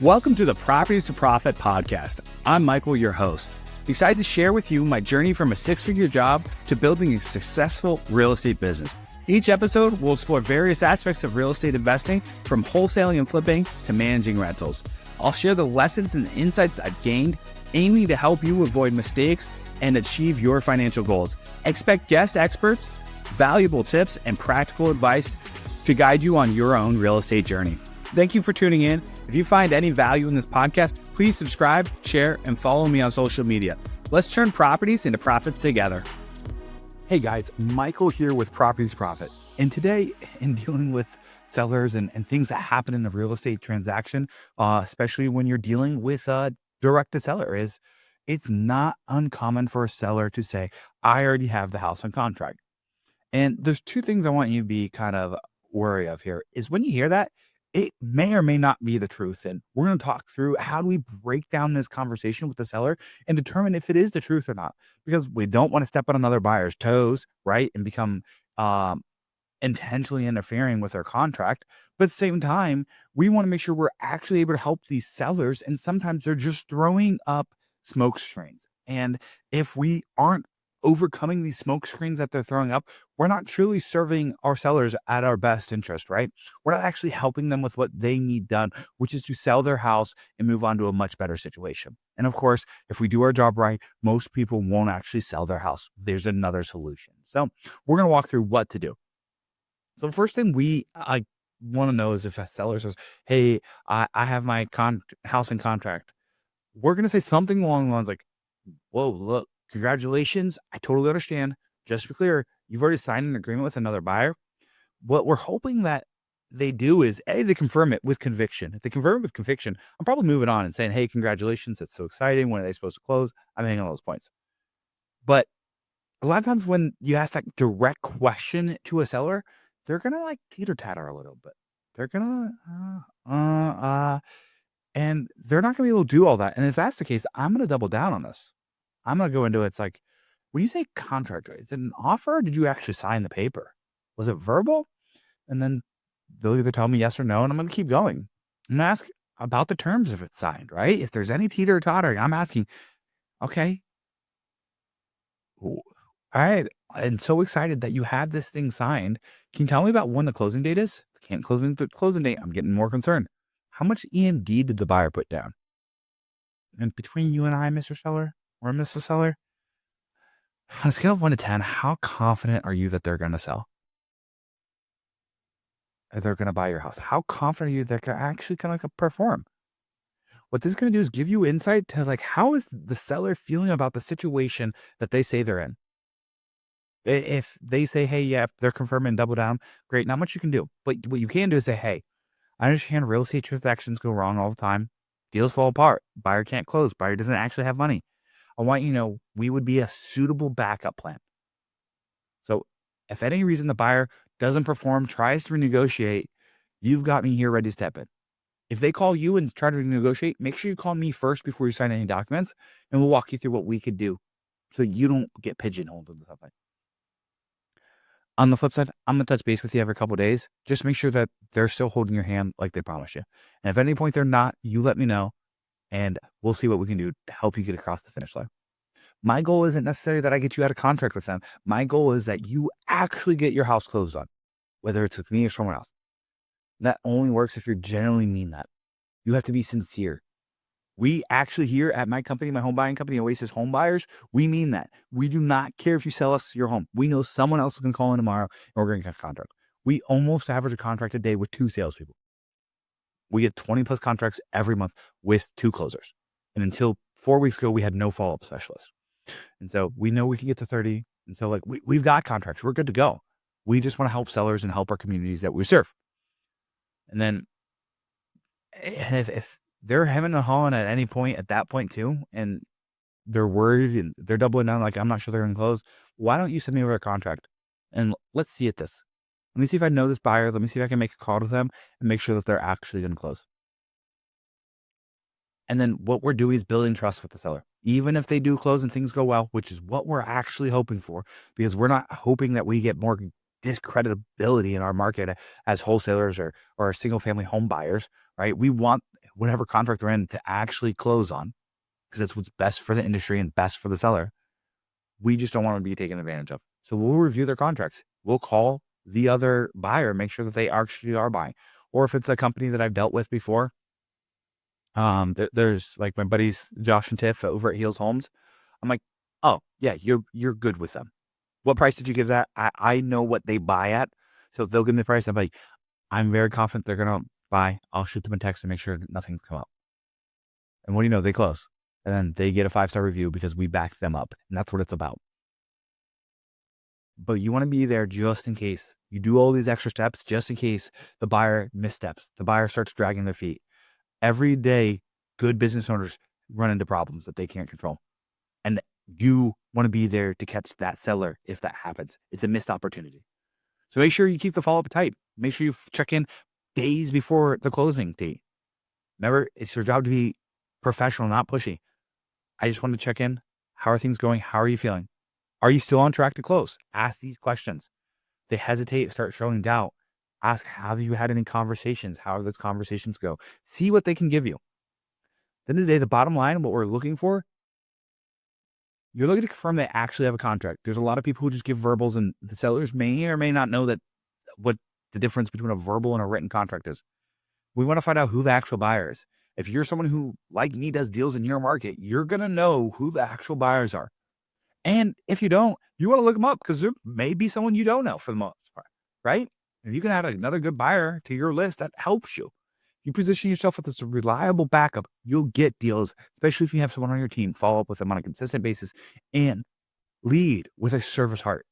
Welcome to the Properties to Profit podcast. I'm Michael, your host. Excited to share with you my journey from a six-figure job to building a successful real estate business. Each episode will explore various aspects of real estate investing, from wholesaling and flipping to managing rentals. I'll share the lessons and insights I've gained, aiming to help you avoid mistakes and achieve your financial goals. Expect guest experts, valuable tips, and practical advice to guide you on your own real estate journey. Thank you for tuning in. If you find any value in this podcast, please subscribe, share, and follow me on social media. Let's turn properties into profits together. Hey guys, Michael here with Properties Profit. And today, in dealing with sellers and things that happen in the real estate transaction, especially when you're dealing with direct to seller, it's not uncommon for a seller to say, I already have the house on contract. And there's two things I want you to be kind of wary of here is when you hear that, it may or may not be the truth. And we're going to talk through how do we break down this conversation with the seller and determine if it is the truth or not, because we don't want to step on another buyer's toes, right? And become intentionally interfering with their contract. But at the same time, we want to make sure we're actually able to help these sellers. And sometimes they're just throwing up smoke screens. And if we aren't overcoming these smoke screens that they're throwing up, we're not truly serving our sellers at our best interest, right? We're not actually helping them with what they need done, which is to sell their house and move on to a much better situation. And of course, if we do our job right, most people won't actually sell their house. There's another solution. So we're going to walk through what to do. So the first thing I want to know is if a seller says, hey, I have my house in contract, we're going to say something along the lines like, whoa, look, congratulations. I totally understand. Just to be clear, you've already signed an agreement with another buyer. What we're hoping that they do is, A, they confirm it with conviction. If they confirm it with conviction, I'm probably moving on and saying, hey, congratulations. That's so exciting. When are they supposed to close? I'm hitting all those points. But a lot of times when you ask that direct question to a seller, they're going to like teeter-tatter a little bit. They're going to, and they're not going to be able to do all that. And if that's the case, I'm going to double down on this. I'm going to go into it. It's like, when you say contract, is it an offer or did you actually sign the paper? Was it verbal? And then they'll either tell me yes or no, and I'm going to keep going. I'm going to ask about the terms if it's signed, right? If there's any teeter-tottering, I'm asking, okay, all right, I'm so excited that you have this thing signed. Can you tell me about when the closing date is? If you can't close the closing date, I'm getting more concerned. How much EMD did the buyer put down? And between you and I, Mr. Seller, or Mrs. Seller, on a scale of 1 to 10, how confident are you that they're going to sell? Or they're going to buy your house? How confident are you that they're actually going to perform? What this is going to do is give you insight to like, how is the seller feeling about the situation that they say they're in? If they say, hey, yeah, if they're confirming double down, great, not much you can do. But what you can do is say, hey, I understand real estate transactions go wrong all the time. Deals fall apart. Buyer can't close. Buyer doesn't actually have money. I want you to know we would be a suitable backup plan. So if any reason the buyer doesn't perform, tries to renegotiate, you've got me here ready to step in. If they call you and try to renegotiate, make sure you call me first before you sign any documents, and we'll walk you through what we could do so you don't get pigeonholed into something. On the flip side, I'm going to touch base with you every couple of days. Just make sure that they're still holding your hand like they promised you. And if at any point they're not, you let me know. And we'll see what we can do to help you get across the finish line. My goal isn't necessarily that I get you out of contract with them. My goal is that you actually get your house closed on, whether it's with me or someone else. That only works if you genuinely mean that. You have to be sincere. We actually here at my company, my home buying company, Oasis Home Buyers, we mean that. We do not care if you sell us your home. We know someone else can call in tomorrow and we're going to get a contract. We almost average a contract a day with 2 salespeople. We get 20 plus contracts every month with 2 closers. And until 4 weeks ago, we had no follow-up specialists. And so we know we can get to 30. And so like we've got contracts. We're good to go. We just want to help sellers and help our communities that we serve. And then if they're hemming and hawing at any point at that point too, and they're worried and they're doubling down like, I'm not sure they're going to close, why don't you send me over a contract? And let's see at this. Let me see if I know this buyer. Let me see if I can make a call to them and make sure that they're actually going to close. And then what we're doing is building trust with the seller. Even if they do close and things go well, which is what we're actually hoping for, because we're not hoping that we get more discreditability in our market as wholesalers or single family home buyers, right? We want whatever contract they're in to actually close on, because that's what's best for the industry and best for the seller. We just don't want to be taken advantage of. So we'll review their contracts. We'll call the other buyer, make sure that they actually are buying. Or if it's a company that I've dealt with before, there's like my buddies Josh and Tiff over at Heels Homes. I'm like, oh yeah, you're good with them. What price did you get it at? I know what they buy at, so if they'll give me the price, I'm like, I'm very confident they're gonna buy. I'll shoot them a text and make sure that nothing's come up. And what do you know? They close, and then they get a 5-star review because we backed them up, and that's what it's about. But you want to be there just in case. You do all these extra steps just in case the buyer missteps. The buyer starts dragging their feet. Every day, good business owners run into problems that they can't control. And you want to be there to catch that seller if that happens. It's a missed opportunity. So make sure you keep the follow-up tight. Make sure you check in days before the closing date. Remember, it's your job to be professional, not pushy. I just want to check in. How are things going? How are you feeling? Are you still on track to close? Ask these questions. They hesitate, start showing doubt. Ask, have you had any conversations? How do those conversations go? See what they can give you. At the end of the day, the bottom line, what we're looking for, you're looking to confirm they actually have a contract. There's a lot of people who just give verbals, and the sellers may or may not know that what the difference between a verbal and a written contract is. We want to find out who the actual buyer is. If you're someone who, like me, does deals in your market, you're going to know who the actual buyers are. And if you don't, you want to look them up, because there may be someone you don't know for the most part, right? If you can add another good buyer to your list, that helps you. You position yourself as a reliable backup, you'll get deals, especially if you have someone on your team. Follow up with them on a consistent basis and lead with a service heart.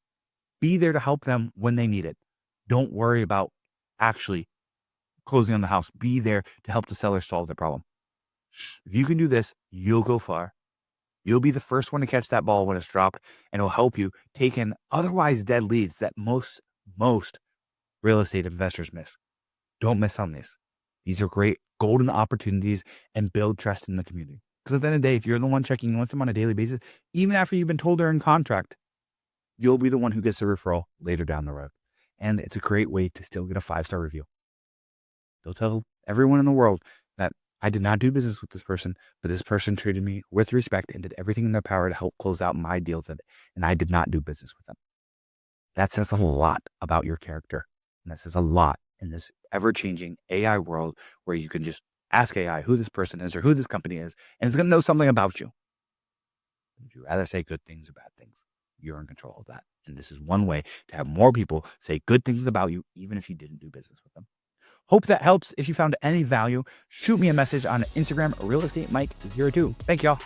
Be there to help them when they need it. Don't worry about actually closing on the house. Be there to help the seller solve their problem. If you can do this, you'll go far. You'll be the first one to catch that ball when it's dropped, and it'll help you take in otherwise dead leads that most real estate investors miss. Don't miss on these. These are great golden opportunities, and build trust in the community. Because at the end of the day, if you're the one checking in with them on a daily basis, even after you've been told they're in contract, you'll be the one who gets the referral later down the road. And it's a great way to still get a 5-star review. They'll tell everyone in the world that I did not do business with this person, but this person treated me with respect and did everything in their power to help close out my deal today, and I did not do business with them. That says a lot about your character. And that says a lot in this ever-changing AI world, where you can just ask AI who this person is or who this company is, and it's going to know something about you. Would you rather say good things or bad things? You're in control of that. And this is one way to have more people say good things about you, even if you didn't do business with them. Hope that helps. If you found any value, shoot me a message on Instagram, realestatemic02. Thank y'all.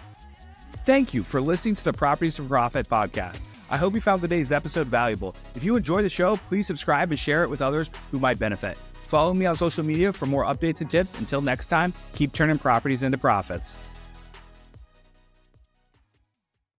Thank you for listening to the Properties for Profit podcast. I hope you found today's episode valuable. If you enjoy the show, please subscribe and share it with others who might benefit. Follow me on social media for more updates and tips. Until next time, keep turning properties into profits.